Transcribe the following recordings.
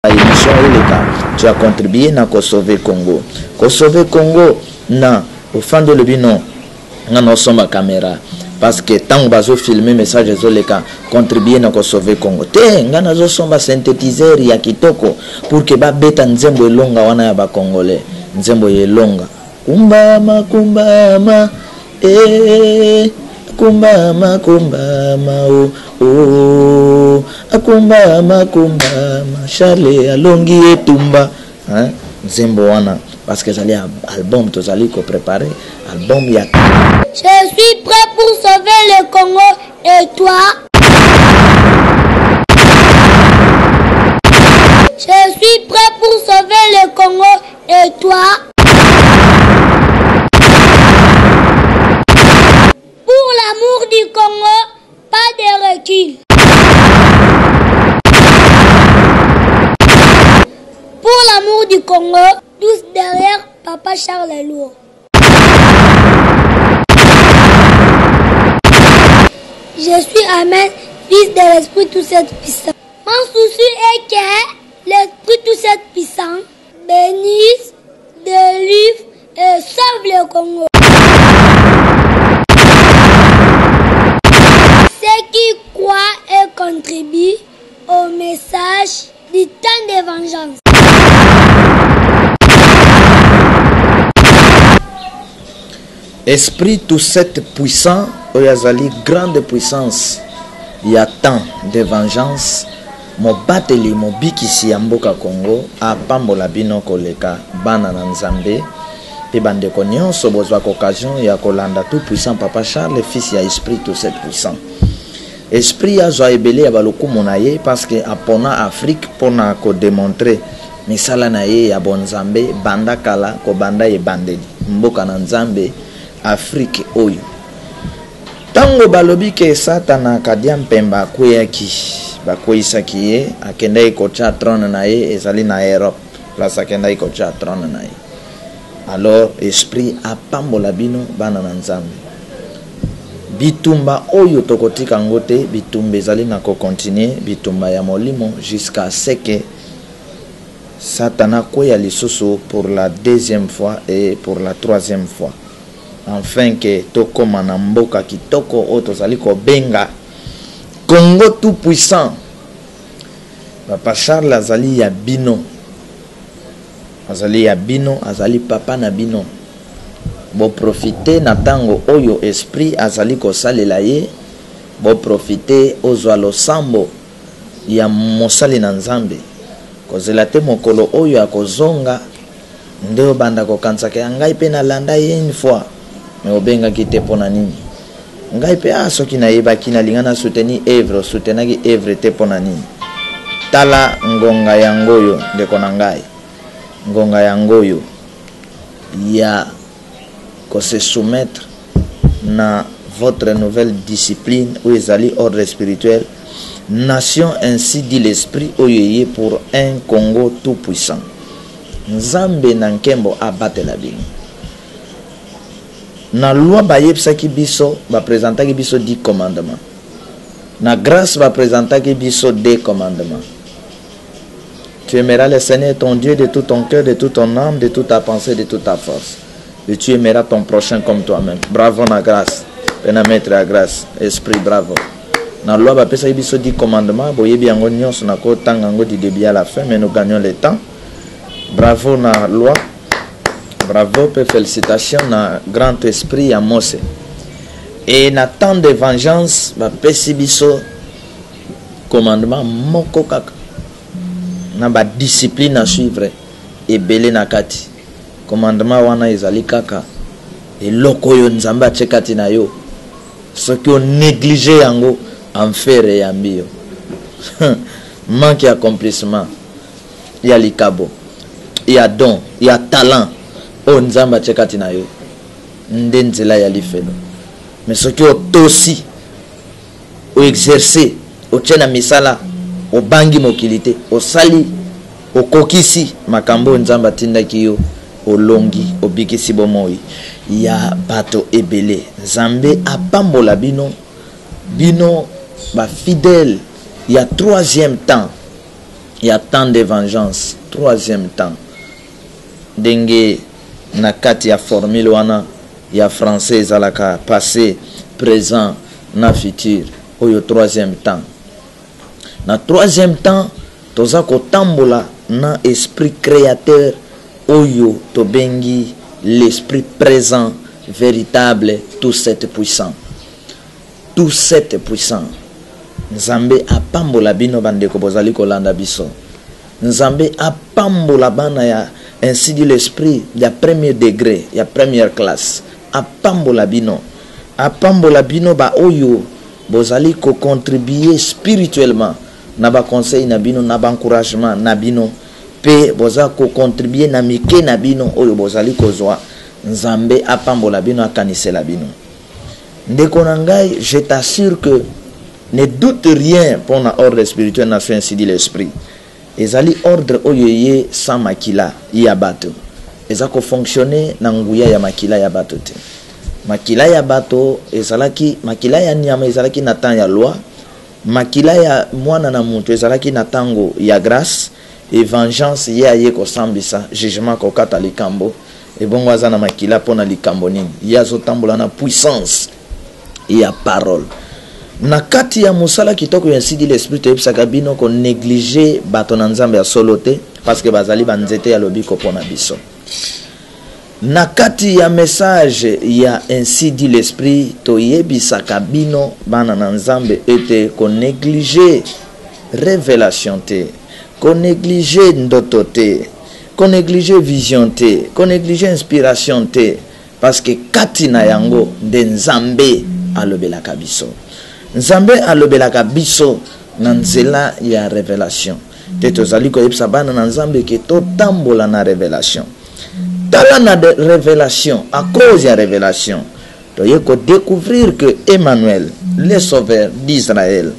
émission tu as contribué na ko sauver Congo. Ko sauver Congo na au fond de le bino na no somba caméra parce que tant bazo filmer message ezoleka contribuer na ko sauver Congo. Te ngana zo somba synthétiseur ya kitoko pour que ba beta nzembo elonga wana ya ba congolais. Nzembo elonga. Kumbama kumbama kumbama kumbama oh kumbama kumbama Charlie alongi etumba hein nzembo wana parce que j'allais album tozali ko préparer album ya. Je suis prêt pour sauver le Congo et toi? Je suis prêt pour sauver le Congo et toi? Pour l'amour du Congo, pas de recul. Pour l'amour du Congo, tous derrière Papa Charles Lourd. Je suis Amen, fils de l'Esprit tout cette puissant. Mon souci est que l'Esprit tout cette puissant bénisse, délivre et sauve le Congo. Ceux qui croient et contribuent au message du temps de vengeance. Esprit tout cette puissant, oyazali grande puissance, il y a tant de vengeance. Mo bateli mo bikisi ya mboka Congo apambola bino koleka bana na Nzambe pe bandeko nyonso bozwa occasion ya kolanda tout puissant Papa Charles fils ya esprit tout cette puissant. Esprit ya zo ebele ya balokumu na ye parce que apona Afrique pona ko démontrer misala na ye ya bonzambe banda kala ko banda ye bandeli mboka na Nzambe Afrique oyo. Tango balobi ke Satana kadia mpemba akweyaki bakweyisaki ye akenda ikocha trône na ye ezali na Europe place akenda ikocha trône na ye. Alors esprit apambola bino bana na Nzambe. Bitumba oyo tokotika ngote bitumba ezali na ko continuer bitumba ya molimo jusqu'à ce que Satana kweya lisusu pour la deuxième fois et pour la troisième fois. Enfin que tokoma na mboka kitoko o tozali ko benga Congo tout puissant. Papa Charles azali ya bino. Azali ya bino, azali papa na bino. Bo profiter na tango oyo esprit azali ko salela ye. Bo profiter ozwa losambo ya mosali na Nzambe. Kozela te mokolo oyo akozonga ndeo banda ko kansaka ya ngai pe na landa ye une fois. Mais obenga kite pona nini ngai pe soki na yeba kina lingana soutenir œuvre soutenaki œuvre te pona nini tala ngonga yangoyo ndeko na ngai ngonga yangoyo ya ko se soumettre na votre nouvelle discipline où ezali ordre spirituel nation ainsi dit l'esprit oyoye pour un Congo tout puissant. Nzambe na nkembo abatela bino. Na loi bayebsaki biso ba présentaki biso 10 commandements. Na grâce ba présentaki biso 2 commandements. Tu aimeras le Seigneur ton Dieu de tout ton cœur, de toute ton âme, de toute ta pensée, de toute ta force. Et tu aimeras ton prochain comme toi-même. Bravo na grâce. Pena mettre à grâce. Esprit bravo. Na loi ba pesaki biso 10 commandements, boyebi yango nyonso na ko tanga ngo du début à la fin, mais nous gagnons le temps. Bravo na loi. Bravo, pe félicitations na grand esprit à Mose. Et na temps de vengeance, ba pesi biso commandement moko kaka. Na ba discipline à suivre et belé na kati. Commandement wana ezali kaka. Et loko yo Nzambe atchekati na yo. Ce qui ont négligé yango en faire et ambio. Manque d'accomplissement. Il y a likabo. Il y a don, il y a talent. Oh Nzamba tchekati na yo ndenzela ya lifelo mais ce qui otosi o exercer o tchena misala o bangi mokilité o sali o kokisi makambo Nzamba tindaki yo o longi o bikisi bomoi ya bato ebele. Nzambe apambola bino ba fidèle ya troisième temps il y a temps de vengeance. Troisième temps. Dengue nakati ya formule wana ya français alaka passé, présent, na futur. Oyo troisième temps. Na troisième temps, toza ko tambola na esprit créateur oyo to bengi l'esprit présent, véritable, tout cette puissant. Tout cette puissant. Nzambe apambola bino bandeko bozali kolanda biso. Nzambe apambola bana ya ainsi dit l'esprit ya premier degré, ya première classe. Apambola bino. Apambola bino ba oyo bozali ko contribuer spirituellement na ba conseil na bino, na ba encouragement na bino. Pe boza ko contribuer na mike na bino oyo bozali kozwa. Nzambe apambola bino akanisela bino. Ndeko na ngai, je t'assure que ne doute rien pour na ordre spirituel na fait ainsi dit l'esprit. Ezali ordre oyoye sans makila ya bato. Ezako fonctionner na nguya ya makila ya bato te. Makila ya bato ezalaki makila ya nyama ezalaki na temps ya loi. Makila ya mwana na mutu ezalaki na tango ya grâce et vengeance ya ye ko sambisa jugement ko kata likambo. Et bon waza na makila pona likambo nini. Ya zo tambola na puissance ya parole. Na kati ya musala kitoko ya sidi l'esprit te ebisaka bino ko négliger bato na nzambe ya solo te parce que bazali banzete ya lobi ko pona biso. Na kati ya message ya ainsi dit l'esprit to yebisaka bino bana na nzambe ete ko négliger révélation te, ko négliger ndoto te, ko négliger vision te, ko négliger inspiration te parce que kati na yango de nzambe alobelaka biso. Nzambe alobelaka biso na nzela ya révélation. Te tozali ko yebisa bana na nzambe ke to tambola na révélation. Tala na révélation, à cause ya révélation, tu peux découvrir que Emmanuel, le sauveur d'Israël,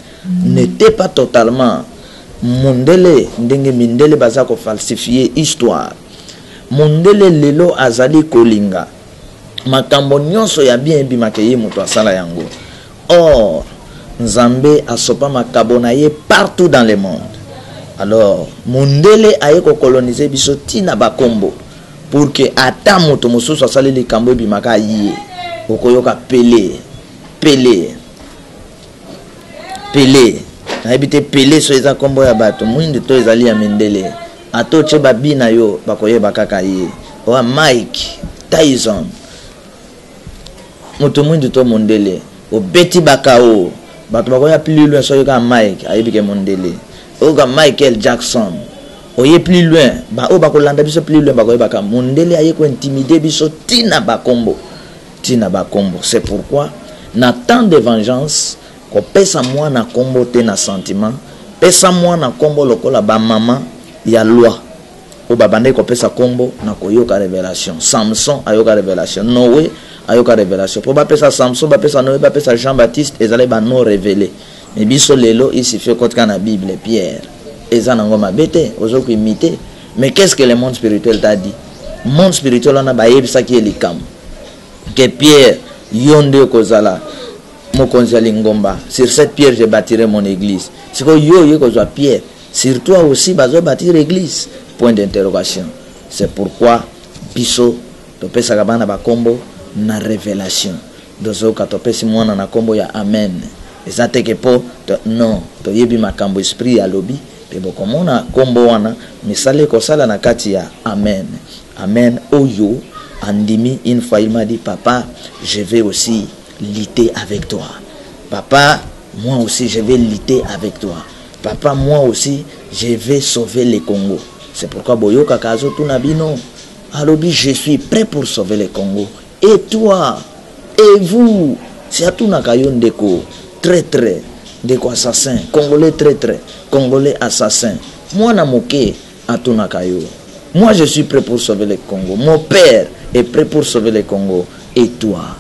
n'était pas totalement mondele, ndenge mindele bazako falsifier histoire. Mondele lelo azali kolinga. Makambo nyonso ya bien bimake ye muto asala yango. Or, Nzambe asopa makabo na ye partout dans le monde. Alors, mondele aye ko coloniser biso tina bakombo. Pour que ata moto mosusu asali likambo ebimaka ye okoyoka pele nayebi te pele so eza kombo ya bato mwindi to ezali ya mindele ato tye babina yo bakoyeba kaka ye oa Mike Tyson moto mwindi to mondele obeti bakao bato bakoya plus loin so yoka Mike ayebi ke mondele oka Michael Jackson. Oye plus loin, ba o bako landa biso plus loin bako baka mondele aye ko intimider biso tina bakombo. C'est pourquoi na temps de vengeance ko pesa moi na kombo te na sentiment, pesa moi na kombo lokola ba mama ya loi. O babande ko pesa kombo na koyoka révélation. Samson ayoka révélation, Noé ayoka révélation. Po ba pesa Samson, ba pesa Noé, ba pesa Jean-Baptiste ezale ba non révélé. Mais biso lelo ici fait kotka na Bible Pierre. Mais qu'est-ce que le monde spirituel t'a dit? Le monde spirituel on a baïb ça qui est l'ikam. Que Pierre yonde kozala mokonzali ngomba. Sur cette pierre je bâtirai mon église. C'est que yo kozwa Pierre. Sur toi aussi bazo bâtir l'église. Point d'interrogation. C'est pourquoi biso to pesa kabana ba kombo na révélation. Dozo ka to pesi mwana na kombo ya amen. Ezate ke po non to yebi makambo esprit ya lobi. Tebo komona kombo wana misale kosala na kati ya amen. Amen oyo andimi une fois il m'a dit papa je vais aussi lutter avec toi. Papa moi aussi je vais lutter avec toi. Papa moi aussi je vais sauver le Congo. C'est pourquoi boyoka kazo tunabino alobi je suis prêt pour sauver le Congo. Et toi et vous c'est à tunakayo ndeko traître ndeko assassin congolais traître congolais assassin moi na moke atunakayo. Moi je suis prêt pour sauver le Congo. Mon père est prêt pour sauver le Congo. Et toi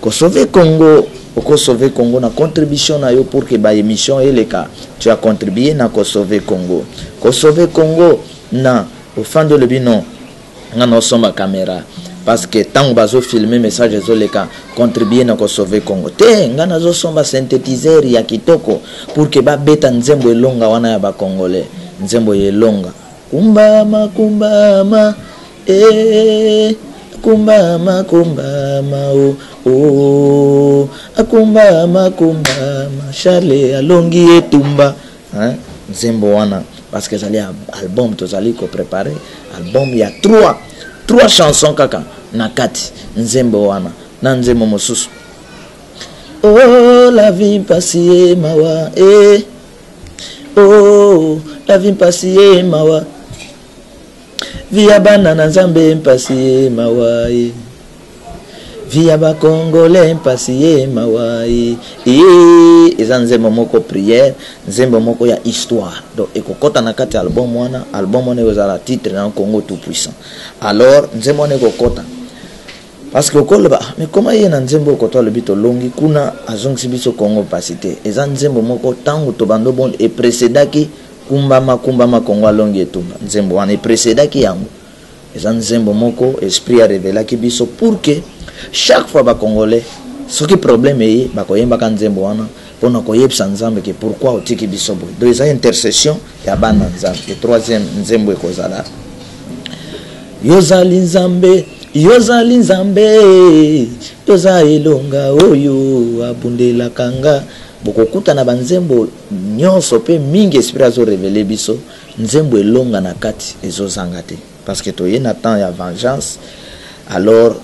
ko sauver Congo ko sauver Congo na contribution na yo pour que ba émission et les cas tu as contribué na ko sauver Congo. Ko sauver Congo na au fond de le bino ngana osomba caméra parce que tant bazo filmer message zo leka contribuer na ko sauver Congo te ngana zo somba synthétiseur ya kitoko pour que ba beta nzembo elonga wana ya ba congolais nzembo yelonga kumbama kumbama kumbama kumbama oh kumbama kumbama Charles alongi etumba nzembo wana parce que zali album tozali ko préparer album il y a trois chansons kaka nakati nzembo wana na nzembo mosusu oh la vie passée mawa oh la vie passée mawa via banana nzambe passée mawa via ba congolais passé mawaï eza nzembo moko prière nzembo moko ya histoire donc ekokota na kati album wana ezala titre na Congo tout puissant alors nzembo wana ekokota parce que okoloba mais comment yena nzembo okota le bito longi kuna azongisi biso Congo pasité eza nzembo moko tango to bando bon et précédaki kumbama Congo alongi etumba nzembo wana précédaki yango eza nzembo moko esprit a révélé ki biso pour que chaque fois ba congolais ce qui problème est ba koyemba kan nzembo wana pona koyebisa nzambe que pourquoi otiki biso boy donc eza intercession ya bana nzambe et troisième nzembo ekozala yozali nzambe toza elonga oyo abundela kanga bokokuta na banzembo nyonso pe mingi esprit azo révéler biso nzembo elonga na kati ezozanga te parce que toye na temps ya vengeance alors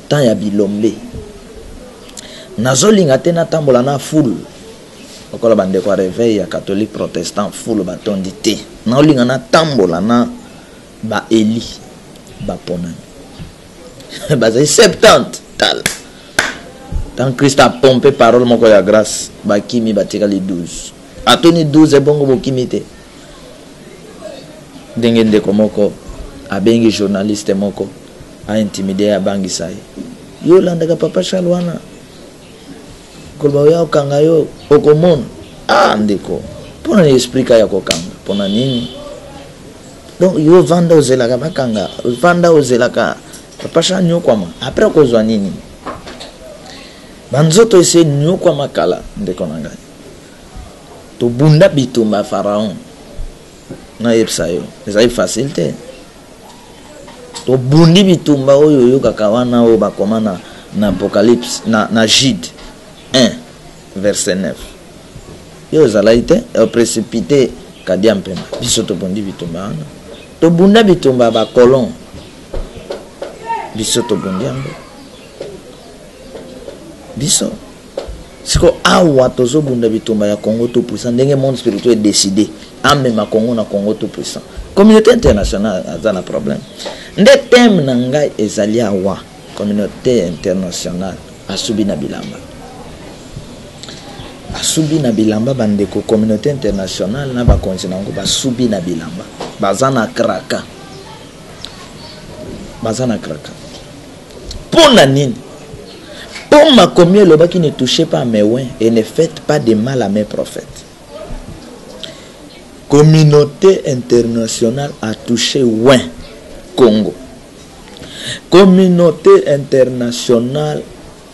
temps ya bilombe nazolinga te na tambola na foule okola bande kwa réveil ya catholique protestant foule batondi te naolinga na tambola na ba eli ba ponani bazai 70 tal tant Christ a pompé parole moko ya grâce bakimi batika li 12 atoni 12 ebongo bokimi te ndenge ndeko moko abengi journaliste moko a intimidé a bangi sai yo landaka papa Chalwana kolba ya okanga yo okomon ndeko pona ni explica ya kokanga pona nini donc yo vanda ozelaka bakanga vanda ozelaka papa Chanyo kwama après kozwa nini banzoto ese nyo kwa makala ndeko nanga to bunda bitumba pharaon na yepsayo eza facile te to bundi bitumba oyo yo kakawana o bakomana na apocalypse na Jude 1 verset 9 yo zalaite o précipité kadia mpema biso to bundi bitumba ana to bunda bitumba ba colon biso to bundi ambo biso siko awa tozo bunda bitumba ya Congo tout puissant ndenge monde spirituel est décidé amema Congo na Congo tout puissant communauté internationale a un problème nde thème na ngai ezali awa communauté internationale asubi na bilamba bandeko communauté internationale na ba continent ngo basubi na bilamba bazana kraka pona nini pour ma commune le bas qui ne touchez pas à mes oins et ne faites pas de mal à mes prophètes. Communauté internationale a touché oin Congo. Communauté internationale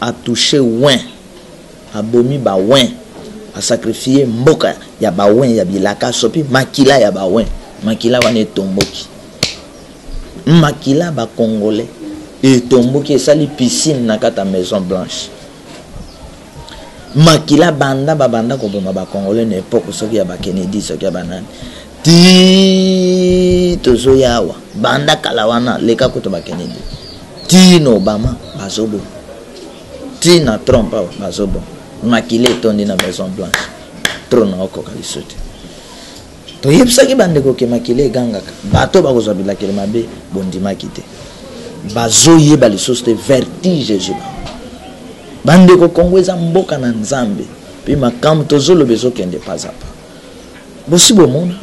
a touché oin abomi ba oin a sacrifié mboka ya ba oin ya bilaka sopi makila ya ba oin makila wane tomboki makila ba congolais et tomboki esali piscine na kata Maison Blanche makila banda babanda ko boma ba congolais na époque soki ya ba Kennedy soki ya banani ti tozo yawa banda kalawana leka ko to ba Kennedy ti no Obama bazobo ti na Trump bazobo makile tondi na Maison Blanche trona oko kalisote to yebsaki bande ko ke makile gangaka bato bakozwa bilakele mabe bondima kite bazoye balisoste vertige jiba bande ko Kongo eza mboka na nzambe pe makambo tozolo bezo kende pazapa bosibo mona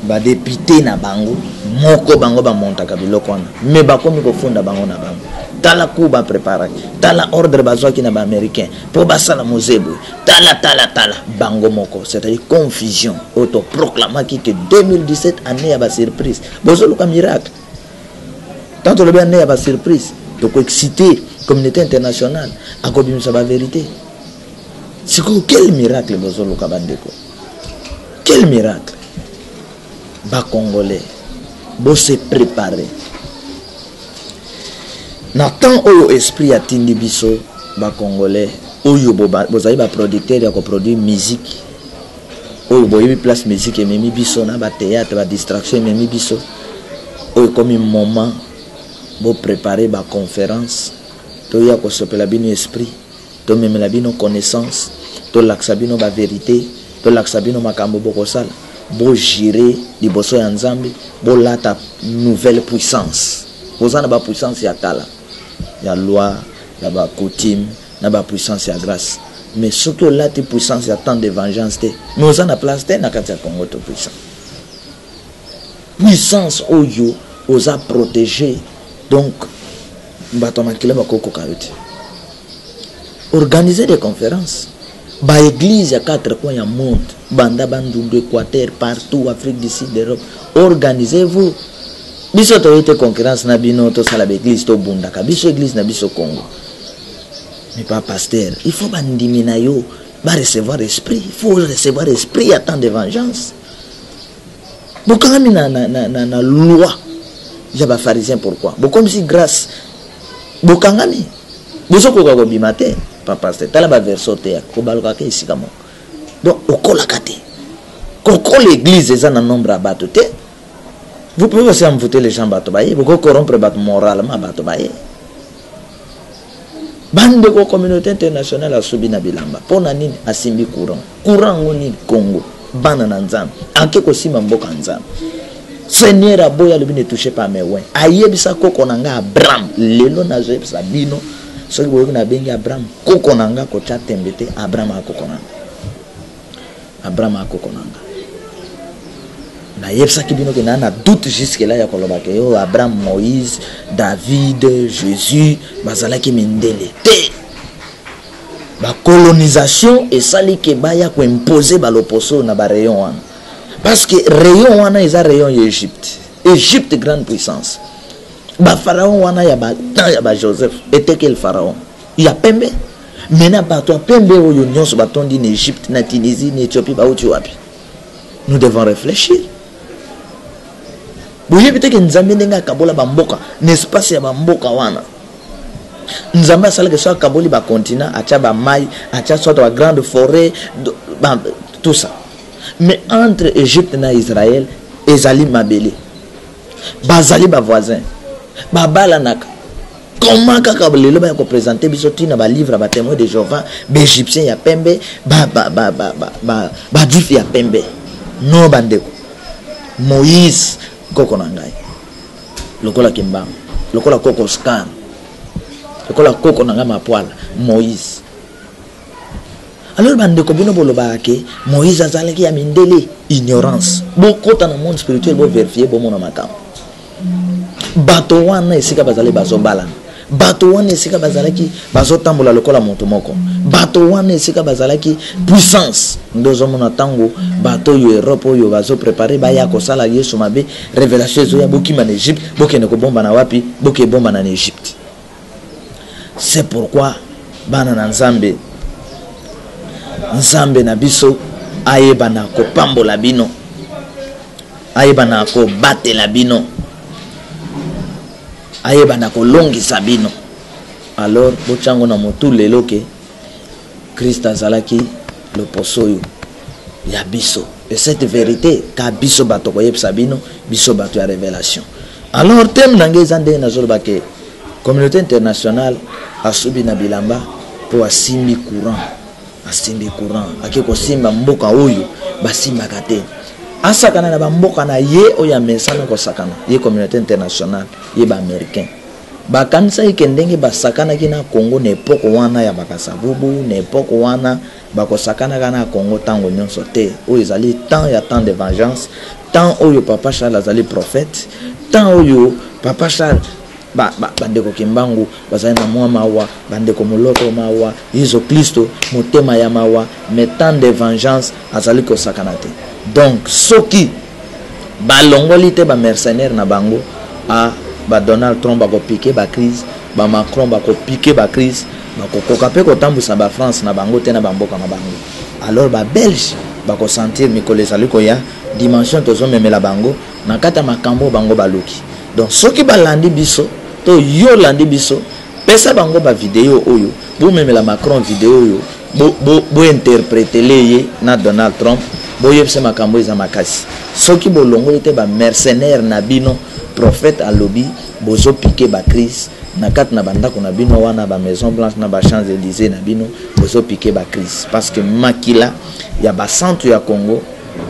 ba député na bango moko bango ba montaka biloko wana me bakomi ko funda bango na bango tala kuba préparer tala ordre bazwaki na ba américain pour basala mozebo tala bango moko c'est-à-dire confusion auto proclamaki que 2017 année ya ba surprise bozolo ka miracle tant le bien année ya ba surprise donc exciter communauté internationale akobimisa ba vérité C'est quel miracle bozoluka bandeko? Quel miracle? Ba Congolais, bo se préparer. Nathan oyo esprit atindi biso ba Congolais, oyo bozali ba producteur ya ko produire musique. Oyo boyebi place musique ememi biso na ba théâtre ba distraction ememi biso. Oyo comme un moment bo préparer ba conférence, to ya ko sopela bino esprit, to memela bino connaissance, to laksa bino ba vérité, to laksa bino makambo bokosala. Bo gérer liboso ya Nzambe, bo lata nouvelle puissance. Bozana ba puissance ya kala, ya loi, ya ba coutume, na ba puissance ya grâce. Mais surtout lata puissance ya temps de vengeance te. Mais ozana place te na kati ya Congo to puissance. Puissance oyo oza protéger. Donc bato makila bakoko kayote. Organiser des conférences. Ba église à 4 coins du monde, banda bandundu Équateur, partout, Afrique du Sud, Europe. Organisez-vous. Biso to été concurrence na bino to sala église to bundaka. Biso église na biso Congo. Mais pas pasteur. Il faut bandimi na yo, ba recevoir esprit. Il faut recevoir esprit à temps de vengeance. Bokami na loi. Ya ba pharisien pourquoi? Comme si grâce. Bokangami. Boso ko ko bimate. Papa, c'est là bas verso te ko baloka ke ici kamo. Donc okola kate. Koko l'église est en nombre à bateau te. Vous pouvez aussi envoûter les gens bateau baye, vous corrompre bateau moralement bateau baye. Bande de communauté internationale a subi na bilamba. Pona nini asimbi courant. Courant ngoni Congo. Bana na Nzambe. Anke ko sima mboka Nzambe. Seigneur aboya lobi ne touchez pas mes oins. Ayebisa koko nanga Abraham. Lelo na zoebisa bino. Ce qui est bien Abraham, Kokonanga, Kocha Tembete, Abraham a Kokonanga. Abraham a Kokonanga. Na yebsa kibino ke na doute jusque là ya kolobake yo Abraham, Moïse, David, Jésus, bazalaki mindele te. Ba colonisation et sali ke baya ko imposer ba loposo na ba rayon wana. Parce que rayon wana eza rayon Égypte. Égypte grande puissance. Ba pharaon wana ya ba Joseph était quel pharaon? Il y a pembe. Maintenant ba toi pembe oyo nyonso ba tondi en Égypte, na Tunisie, na Éthiopie ba uti wapi. Nous devons réfléchir. Boye peut-être que Nzambe ndenga kabola ba mboka, n'espace ya ba mboka wana. Nzambe asala que soit kaboli ba continent, acha ba mai, acha soit ba grande forêt, tout ça. Mais entre Égypte na Israël, ezali mabele. Bazali ba voisin. Babala naka. Comment kaka lelo ba ko présenter biso tina ba livre ba témoin de Jéhovah, ba égyptien ya pembe, ba juif ya pembe. No bandeko. Moïse koko nangai. Lokola kimba. Lokola koko scan. Lokola koko nanga mapoala. Moïse. Alors bandeko bino boloba ke Moïse azalaki ya mindele, ignorance. Bokota na monde spirituel bo vérifier bo mona makam. Bato wana esika bazali bazobala. Bato wana esika bazalaki bazotambola lokola moto moko. Bato wana esika bazalaki puissance. Ndozo mona tango bato yo Europe yo bazo préparer baya ko sala Yesu mabe révélation zo ya bokima na Égypte, bokene ko bomba na wapi, boke bomba na Égypte. C'est pourquoi bana na Nzambe Nzambe na biso ayeba na ko pambola bino. Ayeba na ko batela bino. Ayeba na kolongi sabino. Alors bochango na motu lelo ke Christ azalaki le posoyo ya biso. Et cette vérité ka biso bato ko yeb sabino, biso bato ya révélation. Alors thème nange zande na zoloba ke communauté internationale asubi na bilamba po asimbi courant. Asimbi courant. Akiko simba mboka oyo basimba kate. Asakana na bamboka na ye oya mesana ko sakana ye communauté internationale ye ba américain ba kanisa ikendenge ba sakana kina Congo na époque wana ya bakasabubu na époque wana bako sakana kana Congo tango nyonso te oyo ezali temps ya temps de vengeance temps oyo papa Charles azali prophète temps oyo papa Charles bandeko kimbangu bazali na mwa mawa bandeko moloto mawa Yesu Kristo motema ya mawa mais temps de vengeance azali ko sakana te. Donc soki balongoli te ba mercenaire na bango a ba Donald Trump bako piquer ba crise, ba Macron bako piquer ba crise, bakokoka pe kotambusa ba France na bango te na bamboka na bango. Alors ba Belge bako sentir mikolo ezali koya dimension tozo memela bango na kata makambo bango baluki. Donc soki balandi biso to yo landi biso pesa bango ba vidéo oyo bo memela Macron vidéo oyo bo interpréter leye na Donald Trump bo yebse makambo eza makasi. Soki bolongo ete ba mercenaire na bino prophète alobi bozo piquer ba crise na kat na bandako na bino wana ba Maison Blanche na ba Champs-Élysées na bino bozo piquer ba crise parce que makila ya ba centre ya Congo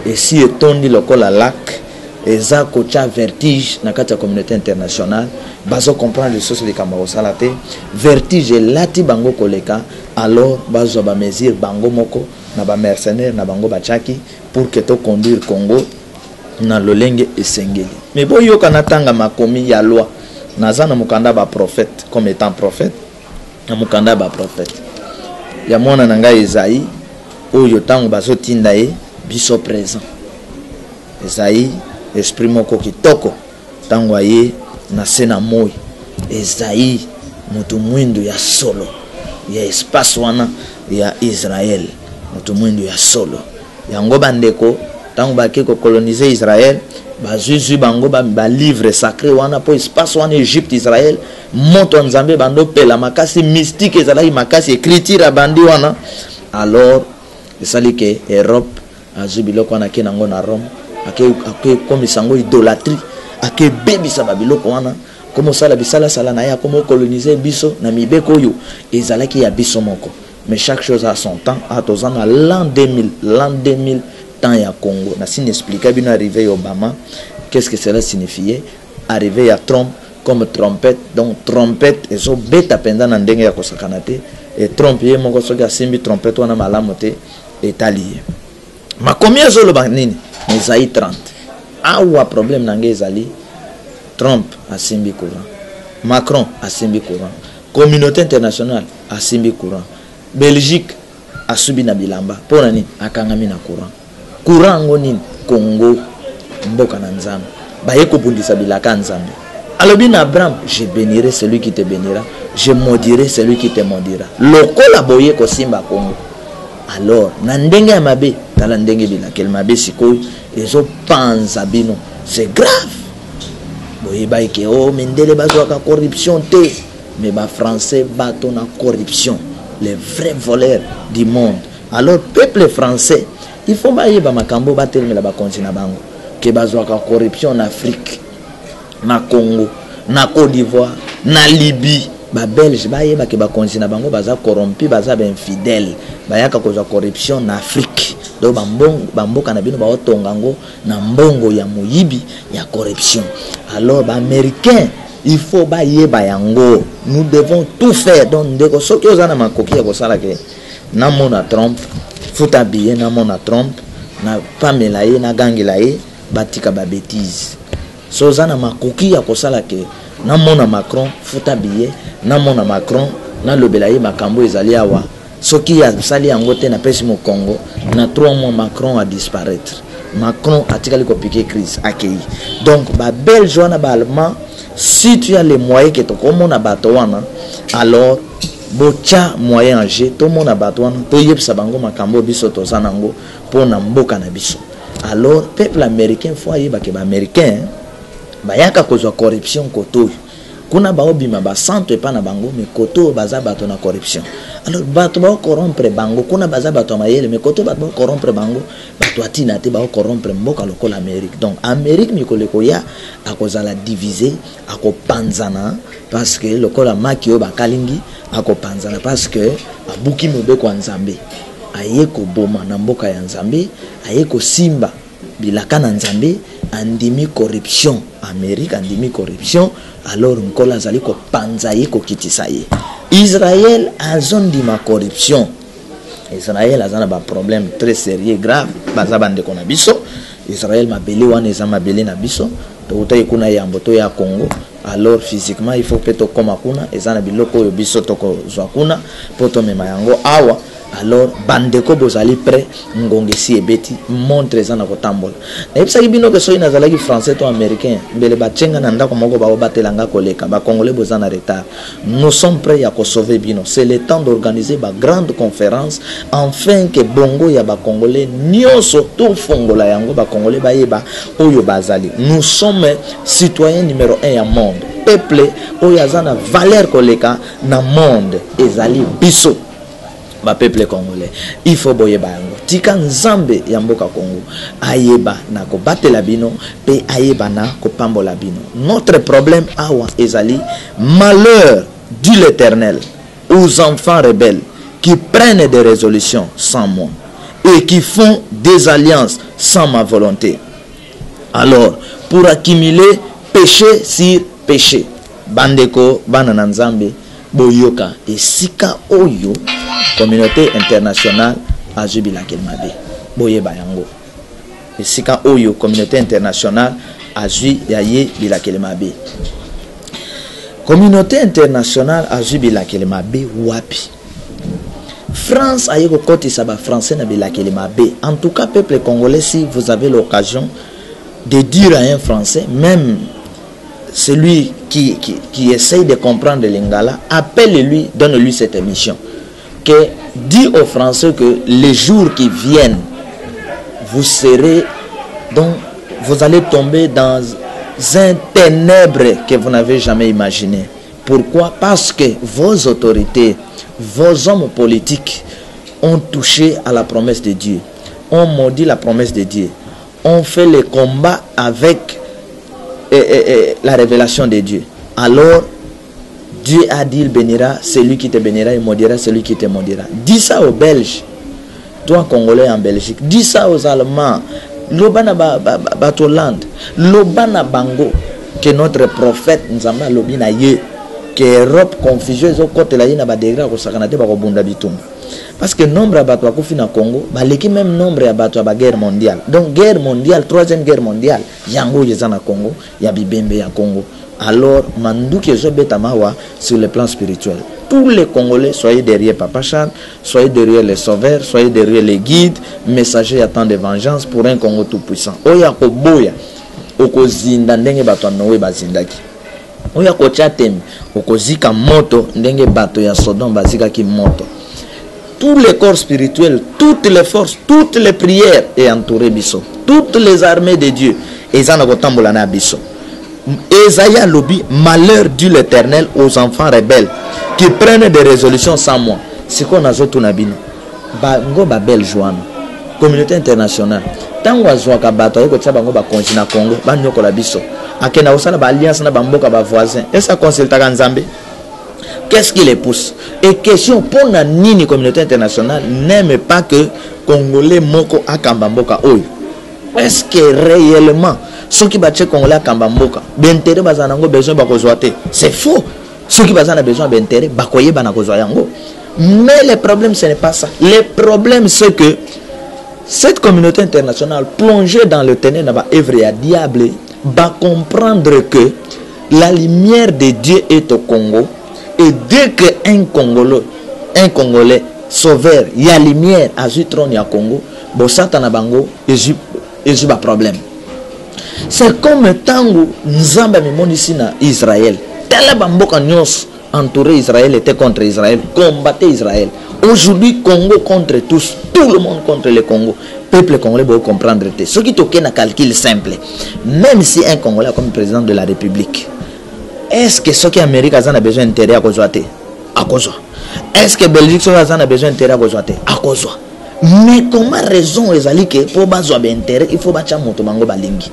et si etondi lokola lac eza kocha vertige na kati ya communauté internationale bazo comprendre les choses les kamaro salate vertige lati bango koleka alors bazo ba mesure bango moko na ba mercenaire na bango bachaki pour que to conduire Congo na lolenge esengeli. Mais boyo kanatanga makomi ya loi naza na mukanda ba prophète comme étant prophète na mukanda ba prophète ya mwana nanga Esaïe oyo tango bazo tinda ye biso présent Esaïe esprit moko kitoko tango aye na sena moi Esaïe mutu mwindu ya solo ya espace wana ya Israël mutu mwindu ya solo yango bandeko tango bake ko coloniser Israël bazuzu bango ba livre sacré wana po espace wana Égypte Israël moto nzambe bando pela makasi mystique ezalaki makasi écriture bandi wana alors esali ke Europe azubiloko wana ke nango na Rome ake comme sango idolâtrie ake bebisa babiloko wana comme sala bisala sala na ya comme coloniser biso na mibeko yo ezalaki ya biso moko. Mais chaque chose a son temps. À tozana l'an 2000 temps ya Congo na sin expliquer bien arrivé Obama qu'est-ce que cela signifiait arrivé à Trump comme trompette. Donc trompette ezo beta penda na ndenge ya kosakanate et Trump ye moko soki asimbi trompette wana malamu te etali ma combien zo lo banini Esaïe 30 awa problème nange ezali Trump asimbi courant, Macron asimbi courant, communauté internationale asimbi courant, Belgique asubi na bilamba pona ni akangami na courant ngonini Congo mboka na nzambe baye ko bundisa bilaka nzambe alobi na Abraham je bénirai celui qui te bénira, je maudirai celui qui te maudira. Lokola boye ko simba Congo alors na ndenge ya mabe tala ndenge bilaka el mabe sikoy ezo panza bino c'est grave boye ba ke o mendele bazwa ka corruption te mais ba français bato na corruption les vrais voleurs du monde. Alors peuple français il faut baye ba makambo batelmela ba continent bango ke bazwa ka corruption en Afrique na Congo na Côte d'Ivoire na Libye ba Belge baye ba ke ba continent bango baza corrompu baza ba infidèle bayaka koza corruption na Afrique do bamboka na bino ba otongango na mbongo ya moyibi ya corruption. Alors ba américain il faut baye ba yango nous devons tout faire donc ndeko soki ozana makoki ya kosala ke na mona Trump futa biye na mona Trump na pamela ye na gangela ye batika ba bêtise so ozana makoki ya kosala ke na mona Macron futa biye na mona Macron na lobela ye makambo ezali awa soki ya sali yango te na pesi mo Congo na 3 mois Macron a disparaître. Macron a tiré le piqué crise accueilli. Donc ba Belge wana ba Allemand si tu as les moyens que to comme on a batoana alors bocha moyen age to mon abatwana to yebsa bango makambo biso to zanango pona mboka na biso. Alors peuple américain faut yeba ke ba américain bayaka kozwa corruption koto kuna ba obima ba centre pa na bango mais koto baza bato na corruption. Alors bato ba corrompre bango kuna baza bato mayele mais koto bato ba corrompre bango bato atina te ba corrompre mboka lokola Amérique. Donc Amérique mikoleko ya akozala diviser akopanzana parce que lokola makio ba kalingi akopanzana parce que abuki mobeko nzambe ayeko boma na mboka ya nzambe ayeko simba bilaka na nzambe andimi corruption. Amérique andimi corruption alors nkola zali ko panza ye ko kitisa ye. Israël a zone di ma corruption. Israël a un problème très sérieux grave baza bande ko na biso. Israël mabeli wana eza mabeli na biso to utai kuna ya mboto ya Congo. Alors physiquement il faut peto koma kuna eza na biloko yo biso to ko zwa kuna poto mema yango awa alors bandeko bozali prêt ngongesi ebeti montre ça na kotambola na yebisa bino que soyi nazalaki français to américain mbele batchenga na ndako moko ba batelanga koleka ba congolais bozana retard. Nous sommes prêts à sauver bino. C'est le temps d'organiser ba grande conférence afin que bongo ya ba congolais nyonso to fongola yango ba congolais ba yeba oyo bazali. Nous sommes citoyens numéro 1 ya monde. Peuple oyo azana valeur koleka na monde ezali biso. Ba peuple congolais il faut boyeba yango tika nzambe ya mboka Congo ayeba na ko batela bino pe ayeba na ko pambola bino. Notre problème awa ezali malheur dit l'Éternel aux enfants rebelles qui prennent des résolutions sans moi et qui font des alliances sans ma volonté. Alors pour accumuler péché sur péché bandeko bana na nzambe boyoka esika oyo communauté internationale a jubila kelmabe boyeba yango esika oyo communauté internationale a jubila kelmabe communauté internationale a jubila kelmabe wapi France a yeko kotisa ba français na bila kelmabe. En tout cas peuple congolais, si vous avez l'occasion de dire à un français, même celui qui essaye de comprendre le lingala, appelle-lui, donne-lui cette émission. Que dit aux Français que les jours qui viennent, vous serez, donc vous allez tomber dans un ténèbre que vous n'avez jamais imaginé. Pourquoi? Parce que vos autorités, vos hommes politiques ont touché à la promesse de Dieu, ont maudit la promesse de Dieu, ont fait le combat avec la révélation de Dieu. Alors, Dieu a dit, il bénira celui qui te bénira, il maudira celui qui te maudira. Dis ça aux Belges, toi Congolais en Belgique, dis ça aux Allemands, l'Obana Batoland, l'Obana Bango, que notre prophète Nzamba Lobina Ye, que Europe confuseuse au côté la yina ba degra ko sakanate ba ko bunda bitum. Parce que nombre à bateau à na Congo, baleki même nombre à bateau à guerre mondiale. Donc guerre mondiale, troisième guerre mondiale, yango yezana Congo, ya bibembe ya Congo. Alors mandou que je betamawa sur le plan spirituel. Tous les Congolais, soyez derrière Papa Charles, soyez derrière les sauveurs, soyez derrière les guides, messagers à temps de vengeance pour un Congo tout puissant. Oya ko boya, okozinda ndenge bato nowe bazindaki. Oya ko chatem, okozika moto ndenge bato ya Sodome bazika ki moto. Tous les corps spirituels, toutes les forces, toutes les prières et entouré biso. Toutes les armées de Dieu. Et ça n'a pas tambola na biso. Esaïe lobby, malheur dit l'Éternel aux enfants rebelles qui prennent des résolutions sans moi. C'est qu'on a zoto nabino. Bango babel joano. Communauté internationale. Tango azwaka bato yeko tsa bango ba kontina Congo, ba nyoko la biso. Akena osala ba alliance na bamboka ba voisin. Et ça consulte Nzambe. Qu'est-ce qui les pousse? Et question pour la nini communauté internationale n'aime pas que Congolais moko akambamboka oyo. Est-ce que réellement ceux qui battent Congolais akambamboka bentéré bazanango besoin bakozwate? C'est faux. Ceux qui bazana besoin bentéré bakoye banakozwa yango. Mais le problème ce n'est pas ça. Le problème c'est que cette communauté internationale plongée dans le ténèbre va œuvrer à diable va comprendre que la lumière de Dieu est au Congo. Et dès qu'un Congolais sauveur, il y a lumière à Zutron, il y a Congo, bon, Satan a bango, et j'ai pas problème. C'est comme Tango, Nzamba Mimon ici na Israël. Tel bamboka nyos entouré Israël était contre Israël, combattait Israël. Aujourd'hui, Congo contre tous, tout le monde contre le Congo. Peuple congolais doit comprendre. Ce qui toque un calcul simple. Même si un Congolais comme président de la République, est-ce que ceux qui Amérique a besoin d'intérêt à cause? Est-ce que Belgique a besoin d'intérêt à cause? Mais comment raison est-ce que pour besoin d'intérêt il faut battre moto bango balingi?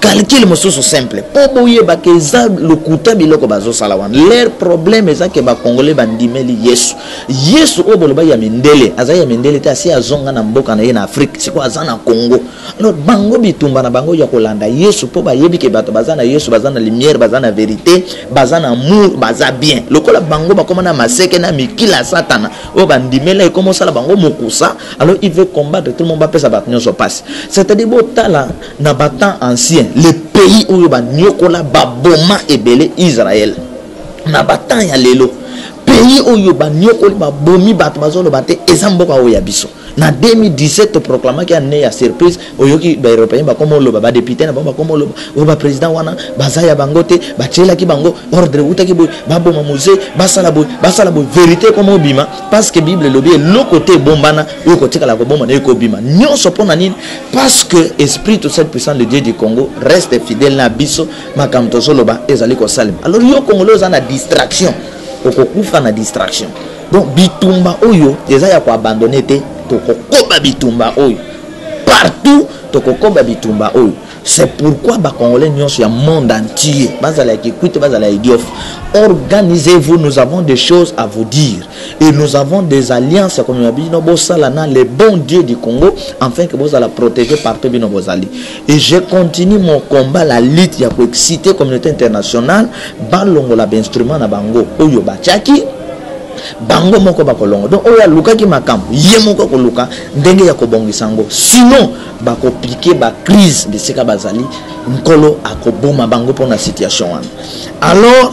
Calcul mosusu simple. Pour boye bakeza le kuta biloko bazo salawan. Leur problème est que ba Congolais bandimeli Yesu. Yesu oboloba ya mindele, azaya mindele ta si azonga na mboka na yena Afrique, siko azana Congo. Alors bango bitumba na bango ya kolanda Yesu po ba yebi ke bato bazana Yesu, bazana lumière, bazana vérité, bazana amour, baza bien. Lokola bango ba komana maseke na mikila satana. O bandimela e komo sala bango mokusa. Alors il veut combattre tout le monde ba pesa batnyo so passe. C'est-à-dire botala na batan ancien le pays où il y a baboma ebele Israël na batan ya lelo pe pays oyo ba nyokoli ba bomi bato bazolo bate ezamboka oya biso. Na 2017 proclama ki ane ya surprise oyoki ba européen ba komo loba ba député na ba komo loba o ba président wana bazaya bangote ba tchela ki bango ordre uta ki boy ba boma musée basala boy vérité comme obima parce que bible lobi le côté bombana o côté kala ko bomba na ko bima nyonso pona nini parce que esprit tout cette puissance de Dieu du Congo reste fidèle na biso makamto soloba ezali ko salim. Alors yo congolais za na distraction okokufa na distraction. Donc bitumba oyo ezaya ko abandonner te tokokoba bitumba oyo partout tokokoba bitumba oyo. C'est pourquoi ba congolais nyonso ya monde entier bazala écoute bazala idiof. Organisez-vous, nous avons des choses à vous dire et nous avons des alliances comme nous bosalana les bons dieux du Congo afin que vous allez protéger partout bino bozali. Et je continue mon combat la lutte ya ko exciter communauté internationale balongo la instrument na bango oyo bachaki bango moko bakolongo. Donc oya luka ki makambo ye moko ko luka ndenge ya ko bongisango sinon bako piquer ba crise de seka bazali nkolo akoboma bango pour na situation wana. Alors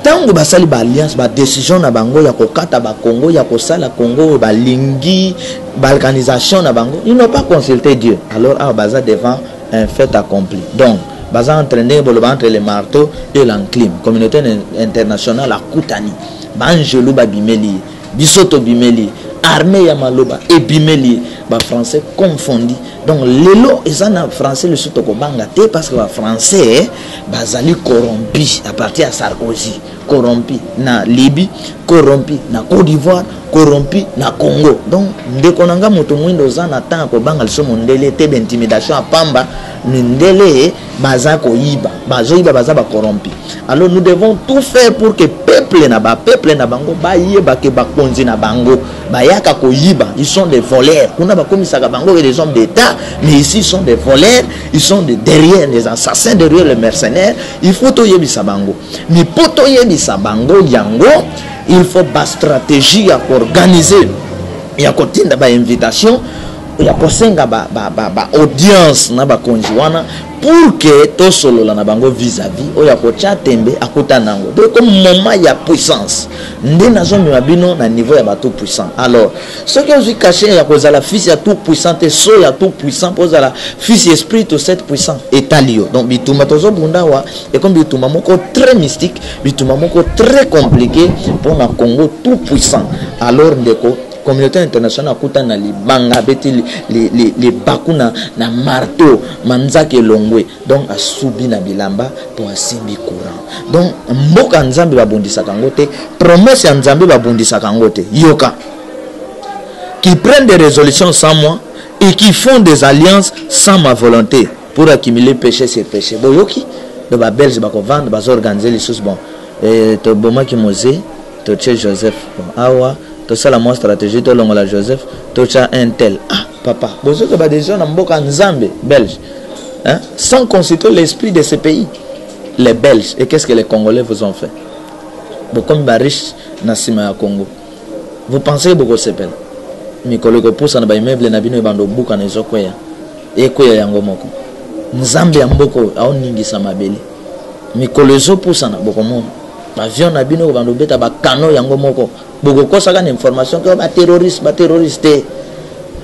tango basali ba alliance ba décision na bango ya kokata ba Congo ya kosala Congo ba lingi balkanisation na bango ils n'ont pas consulté Dieu. Alors baza devant un fait accompli. Donc baza entraîner entre les marteaux et l'enclume communauté internationale à Koutani banjelu ba bimeli bisoto bimeli armée ya maloba et bimeli ba français confondi. Donc lelo ezana français le soto ko banga te parce que ba français bazali corrompi à partir à Sarkozy, corrompi na Libye, corrompi na Côte d'Ivoire, corrompi na Congo. Donc ndekonanga moto mwindo zana tan ko banga le somo ndele te d'intimidation à pamba ndele baza ko yiba bazo yiba baza ba corrompi. Alors nous devons tout faire pour que peuple na bango ba yeba ke ba konzi na bango ba yaka ko yiba. Ils sont des voleurs. Kuna ba komisaka bango et des hommes d'état, mais ici ils sont des voleurs, ils sont derrière des assassins, derrière les mercenaires. Il faut to yebisa bango. Mais pour to yebisa bango yango, il faut ba stratégie à organiser. Il y a kotinda ba invitation, il y a kosenga ba audience na ba konjiwana pour que to solo la na bango vis-à-vis o ya ko chatembe akuta nango. Donc comme moment il y a puissance ndé na zone mabino na niveau ya bato puissant. Alors ce que je caché ya koza la fils ya tout puissant et so ya tout puissant posa la fils esprit tout cette puissant etalio. Donc bituma tozo bunda wa et comme bituma moko très mystique, bituma moko très compliqué pour na Congo tout puissant. Alors ndeko communauté internationale kuta na libanga beti les bakuna na marteau manzake longwe donc asubi na bilamba pour asimbi courant. Donc mboka nzambe babondisa kangote promesse ya nzambe babondisa kangote yoka qui prennent des résolutions sans moi et qui font des alliances sans ma volonté pour accumuler péché sur péché. Bon yoki de ba belge bako vendre ba organiser les choses bon et to boma ki mosé to tche Joseph bon awa to ça la stratégie to longola Joseph to cha un tel papa bozo to ba des gens na mboka nzambe belge hein sans consulter l'esprit de ces pays les Belges. Et qu'est-ce que les Congolais vous ont fait? Bon comme ba riche na sima ya Congo vous pensez beaucoup s'appelle mikolo ko pousa na ba immeuble na bino bando buka na ezokwea ekoya yango moko nzambe ya mboko aoningisa mabele mikolo ezo pousa na boko mo avion na bino bando beta ba kano yango moko boko kosaka na information que ba terroriste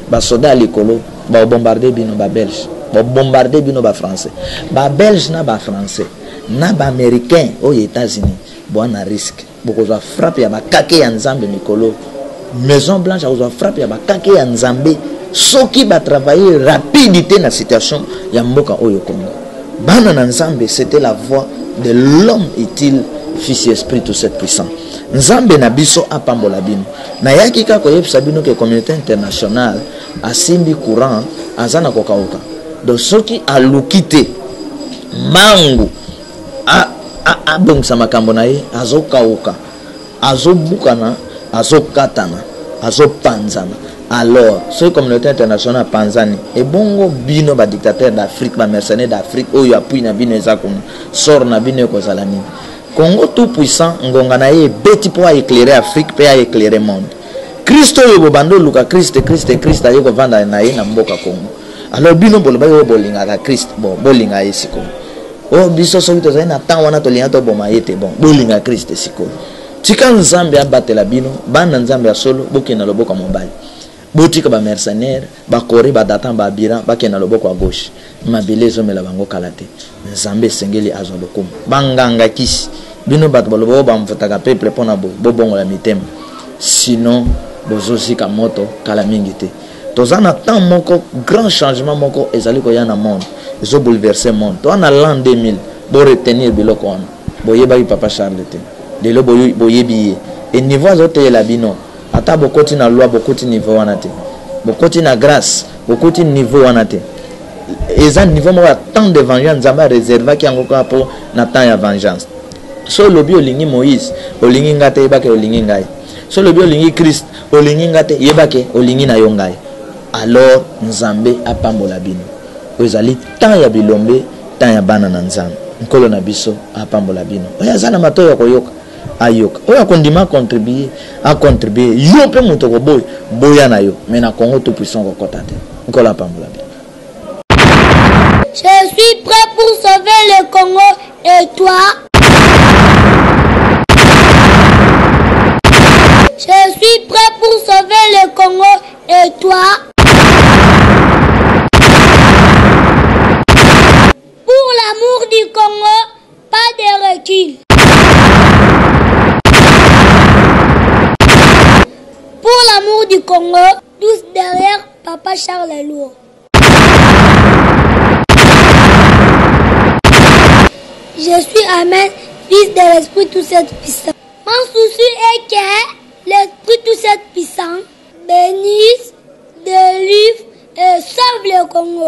ba soda likolo ba bombarder bino ba belge ba bombarder bino ba français ba belge na ba français na ba américain aux États-Unis bon na risque boko za frappe ya ba kake ya nzambe mikolo Maison Blanche a frappé ya ba kake ya nzambe soki ba travailler rapidité na situation ya mboka oyo Congo bana na nzambe. C'était la voix de l'homme est-il fils esprit tout cette puissant nzambe na biso apambola bino na yaki ka ko yebisa bino ke communauté internationale asimbi courant azana kokauka donc soki alukite mangu a donc sa makambo na ye azokauka azobukana azokatana azopanzana. Alors ce communauté internationale panzani et bongo bino ba dictateur d'Afrique ba mercenaire d'Afrique oyo apui na bino ezakuna sort na bino ko zalami Congo tout puissant ngonga na ye beti pour éclairer Afrique pour éclairer monde. Christo yo bando luka Christ ayo ko vanda na ye na mboka Congo. Alors bino bolo ba yo bolinga ka Christ bon bolinga yesiko o biso so to zaina tan wana to linga to boma yete bon bolinga Christ siko tika nzambe abatela bino bana nzambe ya solo bokena loboko ya mobali botika ba mercenaire ba kore ba datan ba bira bakena loboko ya gauche mabele ezomela bango kala te nzambe esengeli azwa lokumu banganga kisi bino bato balobo bamvutaka peuple mpona bobongola mitema sinon bozozika moto kala mingi te toza na temps moko grand changement moko ezali koya na monde ezobouleverse monde toza na l'an 2000 boretenir biloko wana boyebaki papa Charles te lelo boyebi ye e niveau azoteyela bino ata bokoti na loi bokoti niveau wana te bokoti na grâce bokoti niveau wana te eza niveau moko ya temps de vengeance nzambe areservaki yango kaka mpo na temps ya vengeance so lobi olingi Moïse olingi nga te yebake olingi ngai so lobi olingi Christ olingi nga te yebake olingi na yo ngai alors nzambe apambola bino ezali temps ya bilombe temps ya bana na nzambe nkolo na biso apambola bino oyo aza na matoyo ya koyoka ayoka oyo akondima acontribuer yo mpe moto koboya boya na yo mais na Congo tout puissant kokota te nkolo apambola bino. Je suis prêt pour sauver le Congo et toi? Je suis prêt pour sauver le Congo et toi? Pour l'amour du Congo, pas de recul. Pour l'amour du Congo, tous derrière Papa Charles Lourd. Je suis Amen, fils de l'Esprit tout cette puissant. Mon souci est que l'Esprit tout cette puissant bénisse, délivre et sauve le Congo.